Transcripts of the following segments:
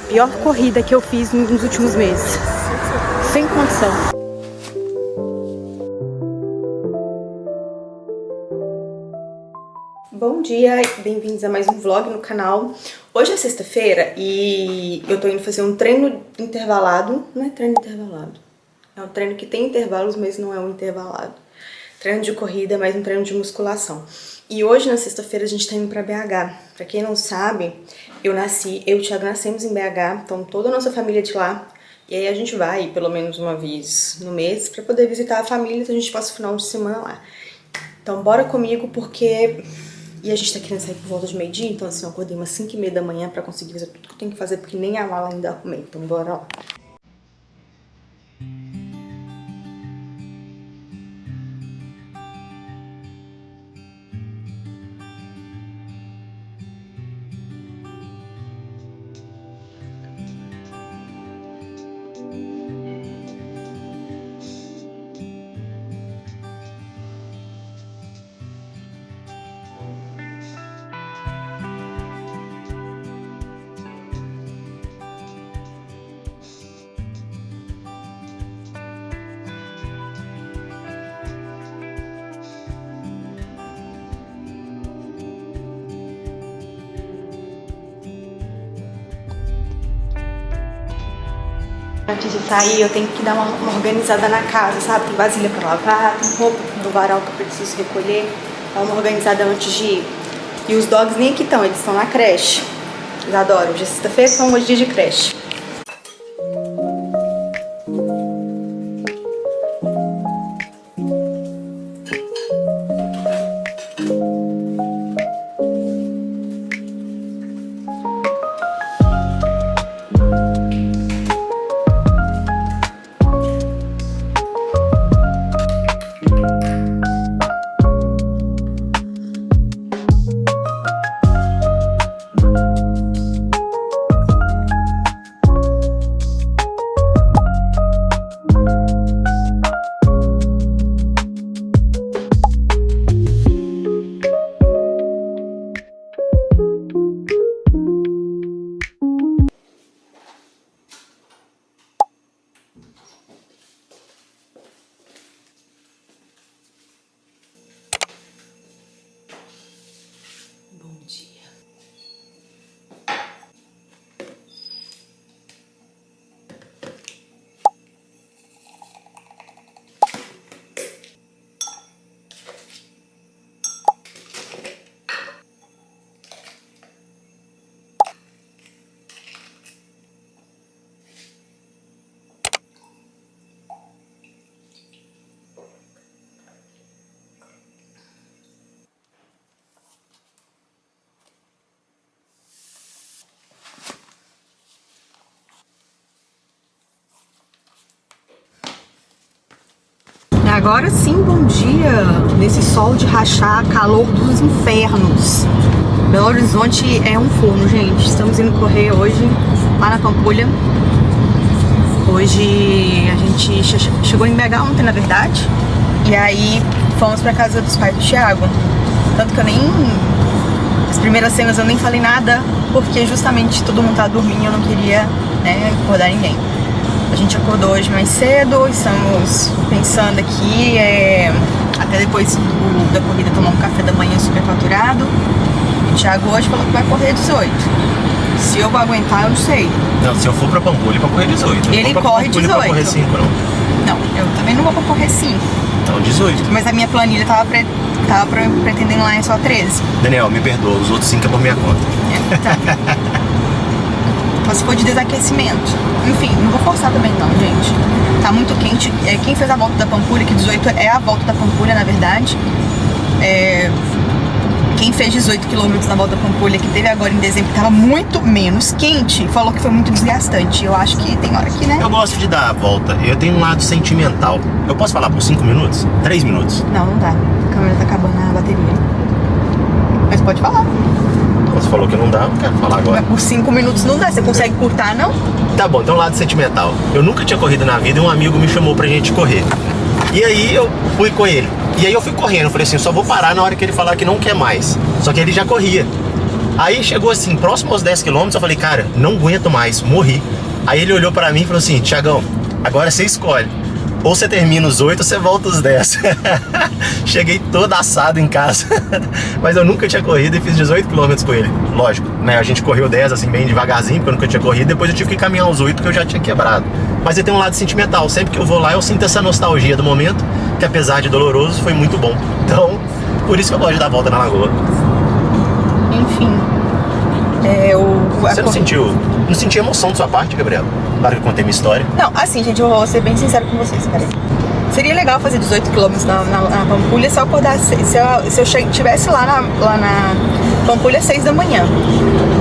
Pior corrida que eu fiz nos últimos meses. Sem condição. Bom dia, bem-vindos a mais um vlog no canal. Hoje é sexta-feira e eu tô indo fazer um treino intervalado. Não é treino intervalado. É um treino que tem intervalos, mas não é um intervalado. Treino de corrida, mas um treino de musculação. E hoje, na sexta-feira, a gente tá indo pra BH. Pra quem não sabe, eu e o Thiago nascemos em BH, então toda a nossa família é de lá. E aí a gente vai pelo menos uma vez no mês pra poder visitar a família, então a gente passa o final de semana lá. Então bora comigo, porque... E a gente tá querendo sair por volta de meio-dia, então assim, eu acordei umas 5h30 da manhã pra conseguir fazer tudo que eu tenho que fazer, porque nem a mala ainda arrumei, então bora lá. Antes de sair, eu tenho que dar uma organizada na casa, sabe? Tem vasilha pra lavar, tem roupa do varal que eu preciso recolher. Dar uma organizada antes de ir. E os dogs nem aqui estão, eles estão na creche. Eles adoram. Hoje é sexta-feira, são hoje dia de creche. Agora sim, bom dia, nesse sol de rachar, calor dos infernos. Belo Horizonte é um forno, gente. Estamos indo correr hoje lá na Pampulha. Hoje a gente chegou em BH ontem, na verdade. E aí fomos pra casa dos pais do Thiago. Tanto que eu nem... As primeiras cenas eu nem falei nada, porque justamente todo mundo tá dormindo e eu não queria, né, acordar ninguém. A gente acordou hoje mais cedo, estamos pensando aqui, até depois da corrida, tomar um café da manhã super faturado. O Thiago hoje falou que vai correr 18. Se eu vou aguentar, eu não sei. Não, se eu for pra Pampulha, pra correr 18. Ele corre 18. Pra correr 5, não. Não, eu também não vou pra correr 5. Então 18. Mas a minha planilha tava pretendendo lá em só 13. Daniel, me perdoa, os outros 5 é por minha conta. Tá. Mas se for de desaquecimento. Enfim, não vou forçar também não, gente. Tá muito quente. Quem fez a volta da Pampulha, que 18 é a volta da Pampulha, na verdade. Quem fez 18 km na volta da Pampulha, que teve agora em dezembro, que tava muito menos quente, falou que foi muito desgastante. Eu acho que tem hora que, né? Eu gosto de dar a volta. Eu tenho um lado sentimental. Eu posso falar por 5 minutos? 3 minutos? Não, não dá. A câmera tá acabando a bateria. Mas pode falar. Você falou que não dá, eu quero falar agora. Mas por 5 minutos não dá, você consegue curtar, não? Tá bom, então lado sentimental. Eu nunca tinha corrido na vida e um amigo me chamou pra gente correr. E aí eu fui com ele. E aí eu fui correndo, eu falei assim, só vou parar na hora que ele falar que não quer mais. Só que ele já corria. Aí chegou assim, próximo aos 10 quilômetros, eu falei, cara, não aguento mais, morri. Aí ele olhou pra mim e falou assim, Thiagão, agora você escolhe. Ou você termina os 8 ou você volta os 10. Cheguei todo assado em casa. Mas eu nunca tinha corrido e fiz 18 km com ele. Lógico, né? A gente correu 10 assim bem devagarzinho, porque eu nunca tinha corrido. Depois eu tive que caminhar os 8 que eu já tinha quebrado. Mas ele tem um lado sentimental. Sempre que eu vou lá eu sinto essa nostalgia do momento, que apesar de doloroso, foi muito bom. Então, por isso que eu gosto de dar a volta na lagoa. Enfim. Você não sentiu emoção de sua parte, Gabriela? Claro que eu contei minha história. Não, assim, gente, eu vou ser bem sincero com vocês, peraí. Seria legal fazer 18 km na Pampulha se eu acordasse, se eu estivesse lá na Pampulha às 6 da manhã.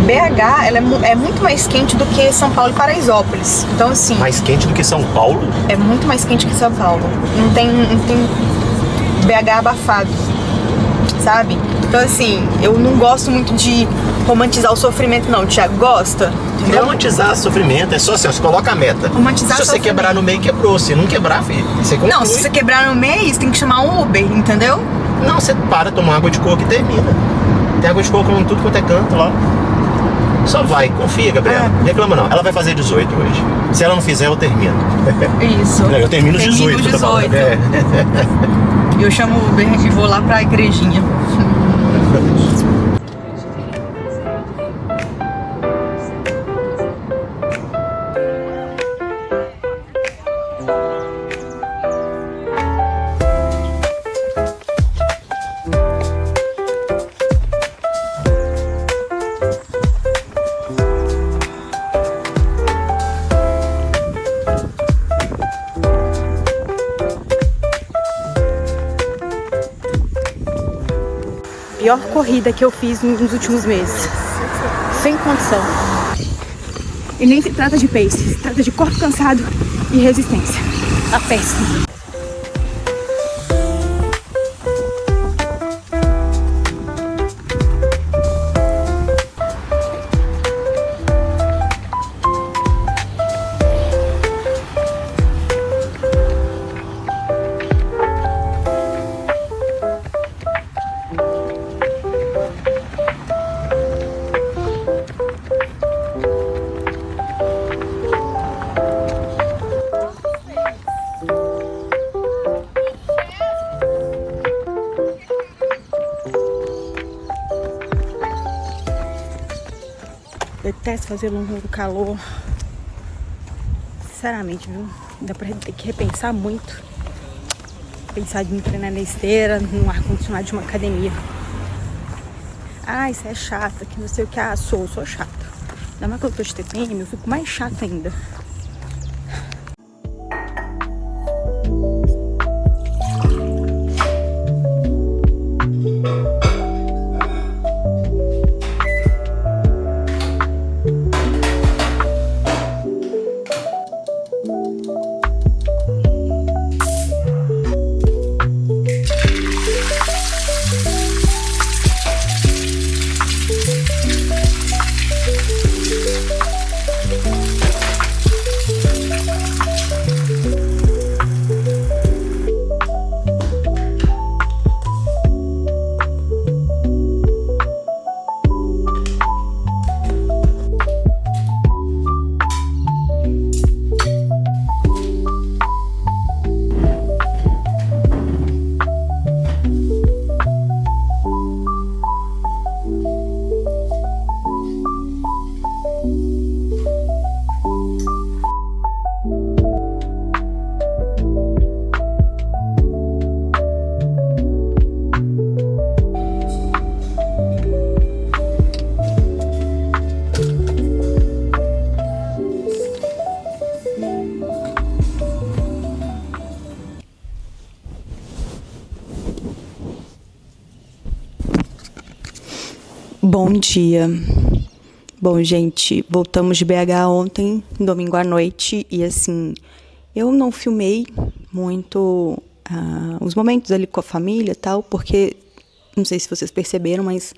BH, ela é muito mais quente do que São Paulo e Paraisópolis. Então, assim... Mais quente do que São Paulo? É muito mais quente que São Paulo. Não tem BH abafado, sabe? Então, assim, eu não gosto muito de romantizar o sofrimento, não. Thiago, gosta? Entendeu? Romantizar sofrimento é só assim, ó, você coloca a meta. Romantizar se você quebrar no meio, quebrou. Se não quebrar, filho, você conclui. Não, se você quebrar no meio, você tem que chamar um Uber, entendeu? Não, você para, toma água de coco e termina. Tem água de coco em tudo quanto é canto lá. Só vai, confia, Gabriela. Reclama não. Ela vai fazer 18 hoje. Se ela não fizer, eu termino. Isso. Eu termino 18. Eu chamo o Uber e vou lá pra igrejinha. Pior corrida que eu fiz nos últimos meses. Sem condição. E nem se trata de pace, se trata de corpo cansado e resistência. Tá péssimo. Detesto fazer longo no calor. Sinceramente, viu? Dá pra ter que repensar muito. Pensar em treinar na esteira, no ar-condicionado de uma academia. Ah, isso é chata, que não sei o que. Ah, sou chata. Ainda mais que eu tô de TPM, eu fico mais chata ainda. Bom dia. Bom, gente, voltamos de BH ontem, domingo à noite, e assim, eu não filmei muito os momentos ali com a família e tal, porque, não sei se vocês perceberam, mas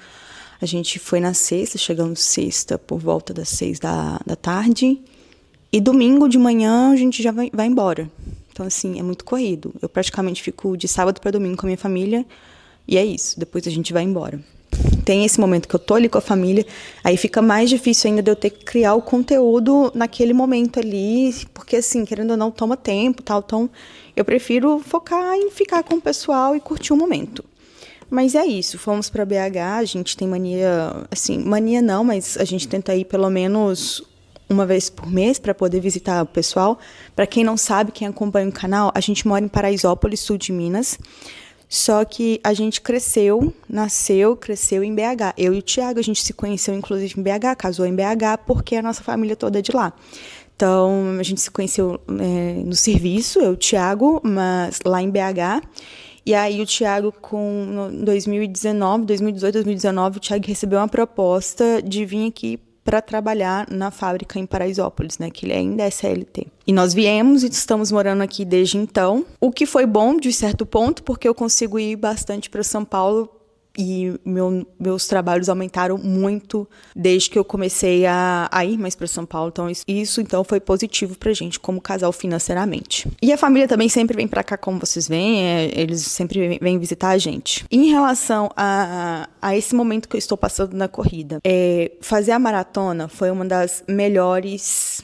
a gente foi na sexta, chegamos sexta por volta das 6 da tarde, e domingo de manhã a gente já vai embora. Então, assim, é muito corrido. Eu praticamente fico de sábado para domingo com a minha família, e é isso, depois a gente vai embora. tem esse momento que eu tô ali com a família, aí fica mais difícil ainda de eu ter que criar o conteúdo naquele momento ali, porque assim, querendo ou não, toma tempo, tal, então eu prefiro focar em ficar com o pessoal e curtir o momento. Mas é isso, fomos para BH, a gente tem mania, assim, mania não, mas a gente tenta ir pelo menos uma vez por mês para poder visitar o pessoal. Para quem não sabe, quem acompanha o canal, a gente mora em Paraisópolis, sul de Minas, só que a gente cresceu em BH. Eu e o Thiago, a gente se conheceu inclusive em BH, casou em BH, porque a nossa família toda é de lá. Então, a gente se conheceu no serviço, eu e o Thiago, mas lá em BH. E aí o Thiago, em 2018, 2019, o Thiago recebeu uma proposta de vir aqui para trabalhar na fábrica em Paraisópolis, né, que ele ainda é CLT. E nós viemos e estamos morando aqui desde então, o que foi bom de certo ponto, porque eu consigo ir bastante para São Paulo e meus trabalhos aumentaram muito desde que eu comecei a ir mais para São Paulo. Então, isso então foi positivo pra gente como casal financeiramente. E a família também sempre vem pra cá, como vocês veem, eles sempre vêm visitar a gente. Em relação a esse momento que eu estou passando na corrida, fazer a maratona foi uma das maiores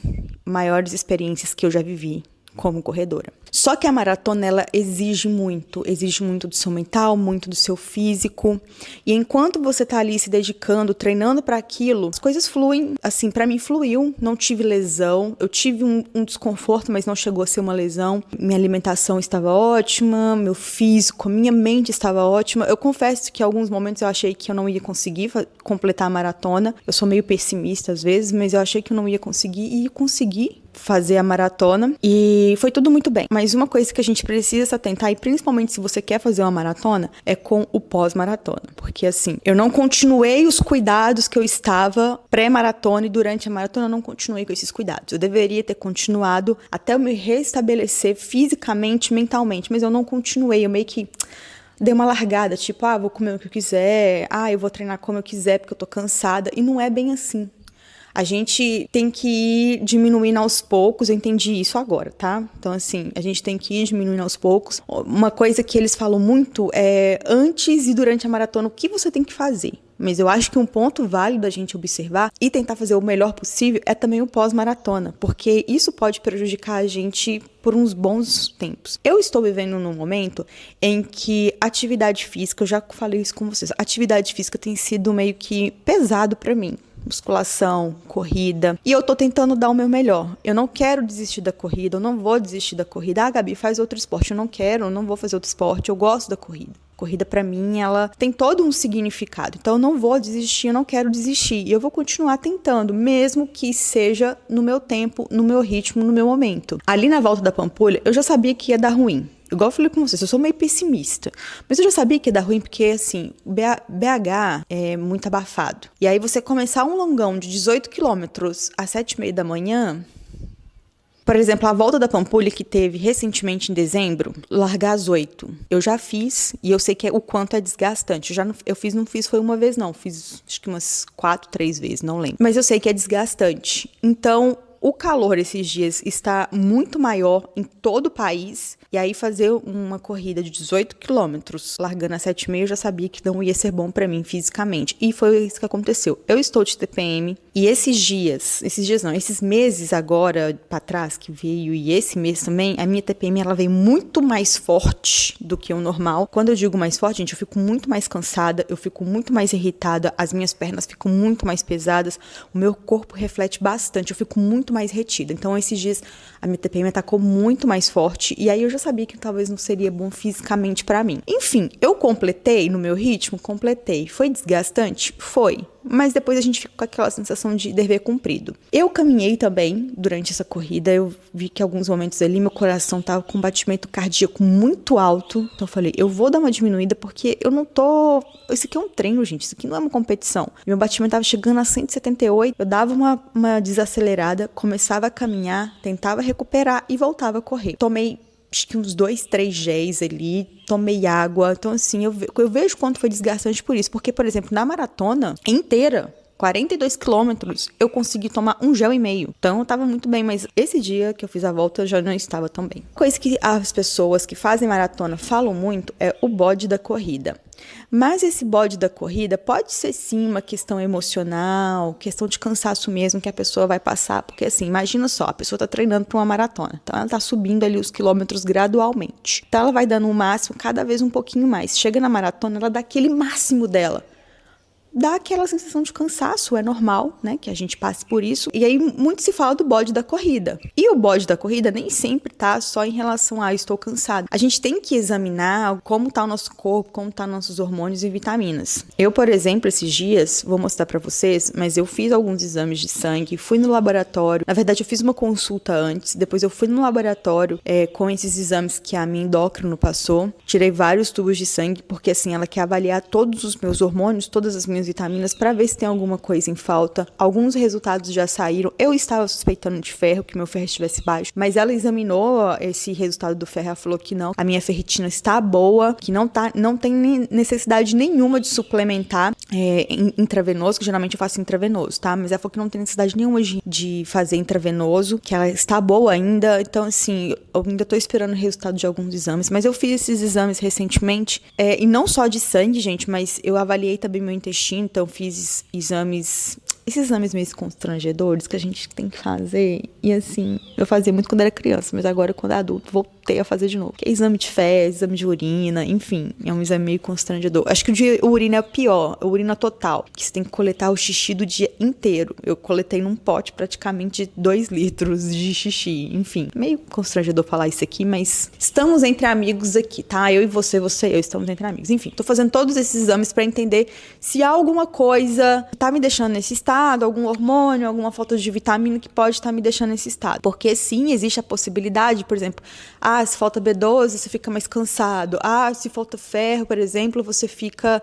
experiências que eu já vivi como corredora. Só que a maratona, ela exige muito do seu mental, muito do seu físico, e enquanto você tá ali se dedicando, treinando para aquilo, as coisas fluem, assim, para mim fluiu, não tive lesão, eu tive um desconforto, mas não chegou a ser uma lesão, minha alimentação estava ótima, meu físico, minha mente estava ótima. Eu confesso que em alguns momentos eu achei que eu não ia conseguir completar a maratona, eu sou meio pessimista às vezes, mas eu achei que eu não ia conseguir, e consegui fazer a maratona, e foi tudo muito bem. Mas uma coisa que a gente precisa se atentar, e principalmente se você quer fazer uma maratona, é com o pós-maratona. Porque assim, eu não continuei os cuidados que eu estava pré-maratona, e durante a maratona eu não continuei com esses cuidados. Eu deveria ter continuado até eu me restabelecer fisicamente, mentalmente, mas eu não continuei, eu meio que dei uma largada, tipo, vou comer o que eu quiser, eu vou treinar como eu quiser porque eu tô cansada, e não é bem assim. A gente tem que ir diminuindo aos poucos, eu entendi isso agora, tá? Então, assim, a gente tem que ir diminuindo aos poucos. Uma coisa que eles falam muito é antes e durante a maratona, o que você tem que fazer. Mas eu acho que um ponto válido a gente observar e tentar fazer o melhor possível é também o pós-maratona, porque isso pode prejudicar a gente por uns bons tempos. Eu estou vivendo num momento em que atividade física, eu já falei isso com vocês, atividade física tem sido meio que pesado pra mim. Musculação, corrida, e eu tô tentando dar o meu melhor. Eu não quero desistir da corrida, eu não vou desistir da corrida. Gabi, faz outro esporte. Eu não vou fazer outro esporte, eu gosto da corrida. Corrida, pra mim, ela tem todo um significado. Então, eu não vou desistir, eu não quero desistir. E eu vou continuar tentando, mesmo que seja no meu tempo, no meu ritmo, no meu momento. Ali na volta da Pampulha, eu já sabia que ia dar ruim. Igual eu falei com vocês, eu sou meio pessimista. Mas eu já sabia que ia dar ruim porque, assim, BH é muito abafado. E aí você começar um longão de 18 quilômetros às 7h30 da manhã... Por exemplo, a volta da Pampulha que teve recentemente em dezembro, largar às 8. Eu já fiz e eu sei que o quanto é desgastante. Não fiz foi uma vez não, fiz acho que umas 4, 3 vezes, não lembro. Mas eu sei que é desgastante. Então, o calor esses dias está muito maior em todo o país. E aí fazer uma corrida de 18 quilômetros, largando às 7h30, eu já sabia que não ia ser bom pra mim fisicamente. E foi isso que aconteceu. Eu estou de TPM e esses meses agora pra trás que veio, e esse mês também, a minha TPM ela veio muito mais forte do que o normal. Quando eu digo mais forte, gente, eu fico muito mais cansada, eu fico muito mais irritada, as minhas pernas ficam muito mais pesadas, o meu corpo reflete bastante, eu fico muito mais retida. Então, esses dias, a minha TPM atacou muito mais forte, e aí eu já sabia que talvez não seria bom fisicamente pra mim. Enfim, eu completei no meu ritmo? Completei. Foi desgastante? Foi. Mas depois a gente fica com aquela sensação de dever cumprido. Eu caminhei também durante essa corrida, eu vi que em alguns momentos ali meu coração tava com um batimento cardíaco muito alto, então eu falei, eu vou dar uma diminuída porque eu não tô... Isso aqui é um treino, gente, isso aqui não é uma competição. Meu batimento tava chegando a 178, eu dava uma desacelerada, começava a caminhar, tentava recuperar e voltava a correr. Tomei acho que uns 2, 3 géis ali, tomei água. Então, assim, eu vejo quanto foi desgastante por isso. Porque, por exemplo, na maratona inteira, 42 quilômetros, eu consegui tomar 1,5 gel. Então, eu tava muito bem, mas esse dia que eu fiz a volta, eu já não estava tão bem. Coisa que as pessoas que fazem maratona falam muito é o bode da corrida. Mas esse bode da corrida pode ser sim uma questão emocional, questão de cansaço mesmo que a pessoa vai passar, porque assim, imagina só, a pessoa tá treinando para uma maratona, então ela tá subindo ali os quilômetros gradualmente, então ela vai dando um máximo cada vez um pouquinho mais, chega na maratona, ela dá aquele máximo dela, dá aquela sensação de cansaço, é normal, né, que a gente passe por isso. E aí muito se fala do bode da corrida. E o bode da corrida nem sempre tá só em relação a estou cansado. A gente tem que examinar como tá o nosso corpo, como tá nossos hormônios e vitaminas. Eu, por exemplo, esses dias, vou mostrar pra vocês, mas eu fiz alguns exames de sangue, fui no laboratório. Na verdade, eu fiz uma consulta antes, depois eu fui no laboratório com esses exames que a minha endócrino passou. Tirei vários tubos de sangue, porque assim, ela quer avaliar todos os meus hormônios, todas as minhas vitaminas para ver se tem alguma coisa em falta. Alguns resultados já saíram. Eu estava suspeitando de ferro, que meu ferro estivesse baixo, mas ela examinou esse resultado do ferro, ela falou que não. A minha ferritina está boa, que não tem necessidade nenhuma de suplementar intravenoso, que geralmente eu faço intravenoso, tá? Mas ela falou que não tem necessidade nenhuma de fazer intravenoso, que ela está boa ainda. Então, assim, eu ainda tô esperando o resultado de alguns exames, mas eu fiz esses exames recentemente, e não só de sangue, gente, mas eu avaliei também meu intestino. Então, fiz esses exames meio constrangedores que a gente tem que fazer. E assim, eu fazia muito quando era criança, mas agora, quando adulto, voltei a fazer de novo. Que é exame de fezes, exame de urina, enfim, é um exame meio constrangedor. Acho que o de urina é o pior, a urina total, que você tem que coletar o xixi do dia inteiro. Eu coletei num pote praticamente de 2 litros de xixi, enfim. Meio constrangedor falar isso aqui, mas estamos entre amigos aqui, tá? Eu e você e eu estamos entre amigos. Enfim, tô fazendo todos esses exames pra entender se há alguma coisa que tá me deixando nesse estado, algum hormônio, alguma falta de vitamina que pode estar me deixando nesse estado. Porque sim, existe a possibilidade, por exemplo, se falta B12, você fica mais cansado. Se falta ferro, por exemplo, você fica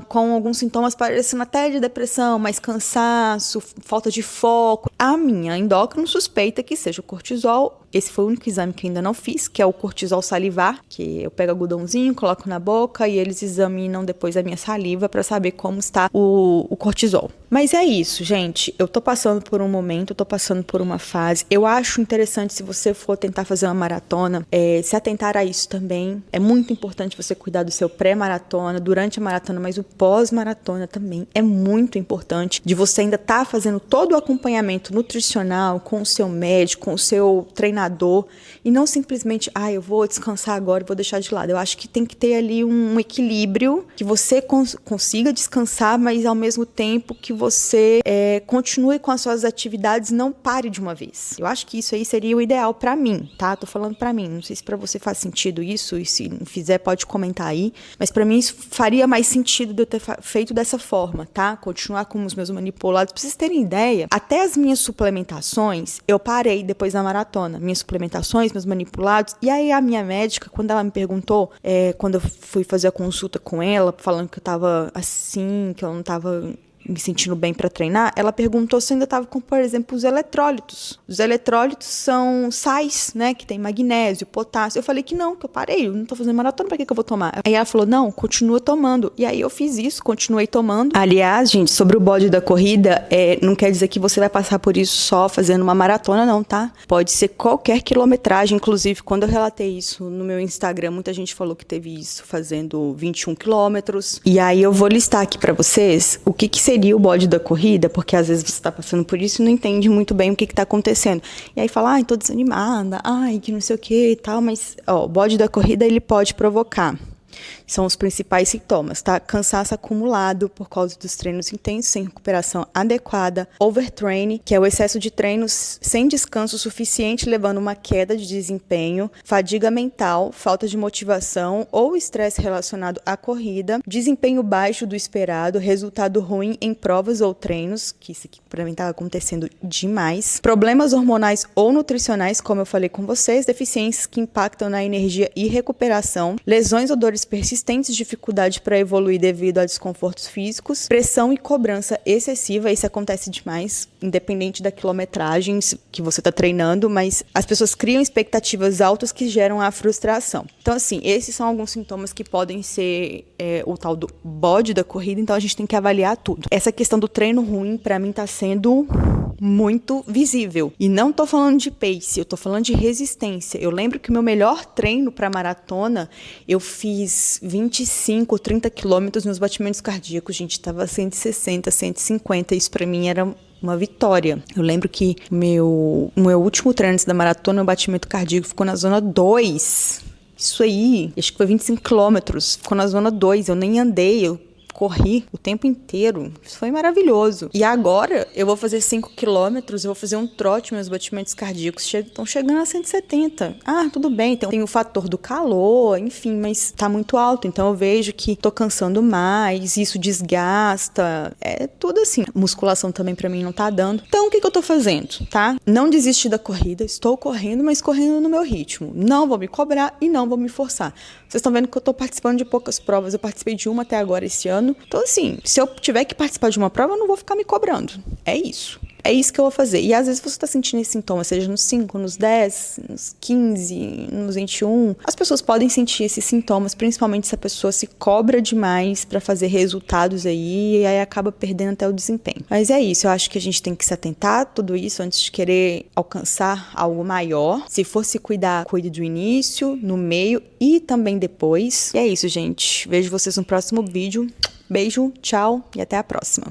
com alguns sintomas parecendo até de depressão, mais cansaço, falta de foco. A minha endócrina suspeita que seja o cortisol. Esse foi o único exame que ainda não fiz, que é o cortisol salivar, que eu pego algodãozinho, coloco na boca e eles examinam depois a minha saliva para saber como está o cortisol. Mas é isso, gente. Eu tô passando por um momento, eu tô passando por uma fase. Eu acho interessante, se você for tentar fazer uma maratona, se atentar a isso também. É muito importante você cuidar do seu pré-maratona, durante a maratona, mas o pós-maratona também é muito importante, de você ainda estar fazendo todo o acompanhamento nutricional com o seu médico, com o seu treinador, e não simplesmente, eu vou descansar agora e vou deixar de lado. Eu acho que tem que ter ali um equilíbrio, que você consiga descansar, mas ao mesmo tempo que você continue com as suas atividades, não pare de uma vez. Eu acho que isso aí seria o ideal pra mim, tá? Tô falando pra mim, não sei se pra você faz sentido isso, e se não fizer pode comentar aí, mas pra mim isso faria mais sentido de eu ter feito dessa forma, tá? Continuar com os meus manipulados. Pra vocês terem ideia, até as minhas suplementações, eu parei depois da maratona. Minhas suplementações, meus manipulados. E aí a minha médica, quando ela me perguntou, quando eu fui fazer a consulta com ela, falando que eu tava assim, que eu não tava me sentindo bem para treinar, ela perguntou se eu ainda estava com, por exemplo, os eletrólitos. Os eletrólitos são sais, né, que tem magnésio, potássio. Eu falei que não, que eu parei, eu não tô fazendo maratona, pra que eu vou tomar? Aí ela falou, não, continua tomando. E aí eu fiz isso, continuei tomando. Aliás, gente, sobre o bode da corrida, não quer dizer que você vai passar por isso só fazendo uma maratona, não, tá? Pode ser qualquer quilometragem. Inclusive, quando eu relatei isso no meu Instagram, muita gente falou que teve isso fazendo 21 quilômetros. E aí eu vou listar aqui pra vocês o que seria o bode da corrida, porque às vezes você tá passando por isso e não entende muito bem o que tá acontecendo. E aí fala, tô desanimada, que não sei o que e tal, mas, o bode da corrida, ele pode provocar. São os principais sintomas, tá? Cansaço acumulado por causa dos treinos intensos, sem recuperação adequada, overtraining, que é o excesso de treinos sem descanso suficiente, levando a uma queda de desempenho, fadiga mental, falta de motivação ou estresse relacionado à corrida, desempenho baixo do esperado, resultado ruim em provas ou treinos, que isso aqui para mim estava acontecendo demais, problemas hormonais ou nutricionais, como eu falei com vocês, deficiências que impactam na energia e recuperação, lesões ou dores dores persistentes, dificuldade para evoluir devido a desconfortos físicos, pressão e cobrança excessiva. Isso acontece demais, independente da quilometragem que você está treinando, mas as pessoas criam expectativas altas que geram a frustração. Então, assim, esses são alguns sintomas que podem ser o tal do bode da corrida, então a gente tem que avaliar tudo. Essa questão do treino ruim, para mim, tá sendo muito visível. E não tô falando de pace, eu tô falando de resistência. Eu lembro que o meu melhor treino para maratona, eu fiz 25, 30 quilômetros, meus batimentos cardíacos, gente, tava 160, 150, isso para mim era uma vitória. Eu lembro que o meu último treino antes da maratona, meu batimento cardíaco ficou na zona 2. Isso aí, acho que foi 25 quilômetros, ficou na zona 2, eu nem andei, eu corri o tempo inteiro. Isso foi maravilhoso. E agora eu vou fazer 5 quilômetros, eu vou fazer um trote, meus batimentos cardíacos estão chegando a 170. Ah, tudo bem, então tem o fator do calor, enfim, mas tá muito alto, então eu vejo que tô cansando mais, isso desgasta, é tudo assim. Musculação também pra mim não tá dando. Então o que eu tô fazendo, tá? Não desisti da corrida, estou correndo, mas correndo no meu ritmo. Não vou me cobrar e não vou me forçar. Vocês estão vendo que eu tô participando de poucas provas, eu participei de uma até agora esse ano. Então, assim, se eu tiver que participar de uma prova, eu não vou ficar me cobrando. É isso. É isso que eu vou fazer. E às vezes você tá sentindo esse sintoma, seja nos 5, nos 10, nos 15, nos 21. As pessoas podem sentir esses sintomas, principalmente se a pessoa se cobra demais pra fazer resultados aí, e aí acaba perdendo até o desempenho. Mas é isso, eu acho que a gente tem que se atentar a tudo isso antes de querer alcançar algo maior. Se for se cuidar, cuide do início, no meio e também depois. E é isso, gente. Vejo vocês no próximo vídeo. Beijo, tchau e até a próxima.